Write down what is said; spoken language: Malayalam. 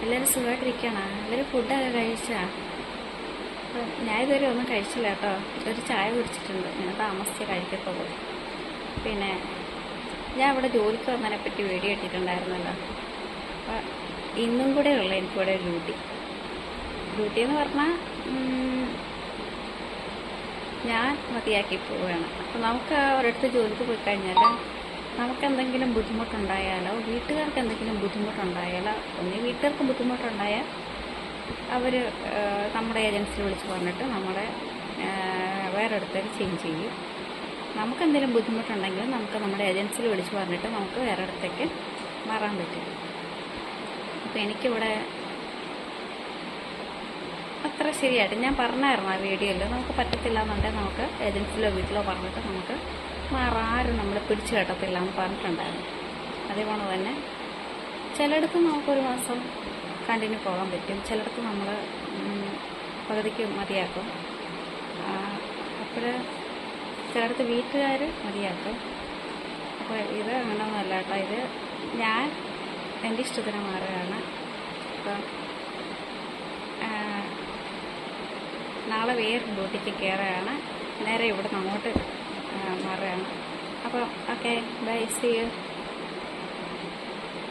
എല്ലാവരും സുഖമായിട്ടിരിക്കുകയാണ്. എല്ലാവരും ഫുഡൊക്കെ കഴിച്ചാൽ ഞാൻ ഇതുവരെ ഒന്നും കഴിച്ചില്ല കേട്ടോ. ഒരു ചായ കുടിച്ചിട്ടുണ്ട്. ഞാൻ താമസിച്ചേ കഴിക്കത്തുള്ളൂ. പിന്നെ ഞാൻ ഇവിടെ ജോലിക്ക് വന്നതിനെ പറ്റി വീഡിയോ ഇട്ടിട്ടുണ്ടായിരുന്നല്ലോ. അപ്പോൾ ഇന്നും കൂടെ ഉള്ള എനിക്കിവിടെ ഡ്യൂട്ടി എന്ന് പറഞ്ഞാൽ ഞാൻ മതിയാക്കി പോവുകയാണ്. അപ്പോൾ നമുക്ക് ഒരിടത്ത് ജോലിക്ക് പോയി കഴിഞ്ഞാൽ നമുക്കെന്തെങ്കിലും ബുദ്ധിമുട്ടുണ്ടായാലോ വീട്ടുകാർക്ക് എന്തെങ്കിലും ബുദ്ധിമുട്ടുണ്ടായാലോ ഒന്നീ വീട്ടുകാർക്ക് ബുദ്ധിമുട്ടുണ്ടായാൽ അവർ നമ്മുടെ ഏജൻസിയിൽ വിളിച്ച് പറഞ്ഞിട്ട് നമ്മുടെ വേറൊരിടത്തേക്ക് ചേഞ്ച് ചെയ്യും. നമുക്കെന്തെങ്കിലും ബുദ്ധിമുട്ടുണ്ടെങ്കിൽ നമുക്ക് നമ്മുടെ ഏജൻസിയിൽ വിളിച്ച് പറഞ്ഞിട്ട് നമുക്ക് വേറൊരിടത്തേക്ക് മാറാൻ പറ്റും. അപ്പോൾ എനിക്കിവിടെ അത്ര ശരിയായിട്ട് ഞാൻ പറഞ്ഞായിരുന്നു ആ വീഡിയോയിൽ, നമുക്ക് പറ്റത്തില്ല എന്നുണ്ടെങ്കിൽ നമുക്ക് ഏജൻസിയിലോ വീട്ടിലോ പറഞ്ഞിട്ട് നമുക്ക് മാറാം, ആരും നമ്മൾ പിടിച്ചു കേട്ടത്തില്ല എന്ന് പറഞ്ഞിട്ടുണ്ടായിരുന്നു. അതേപോലെ തന്നെ ചിലയിടത്ത് നമുക്കൊരു മാസം കണ്ടിന്യൂ പോകാൻ പറ്റും, ചിലയിടത്ത് നമ്മൾ പകുതിക്ക് മതിയാക്കും. അപ്പോൾ ചിലയിടത്ത് വീട്ടുകാർ മതിയാക്കും. അപ്പോൾ ഇത് അങ്ങനെയൊന്നും അല്ല കേട്ടോ. ഇത് ഞാൻ എൻ്റെ ഇഷ്ടത്തിന് മാറുകയാണ്. അപ്പം നാളെ വേറെ ഡ്യൂട്ടിക്ക് കയറുകയാണ്. നേരെ ഇവിടുന്ന് അങ്ങോട്ട് മാറുകയാണ്. അപ്പോൾ ഓക്കെ, ബൈ, സീ യു.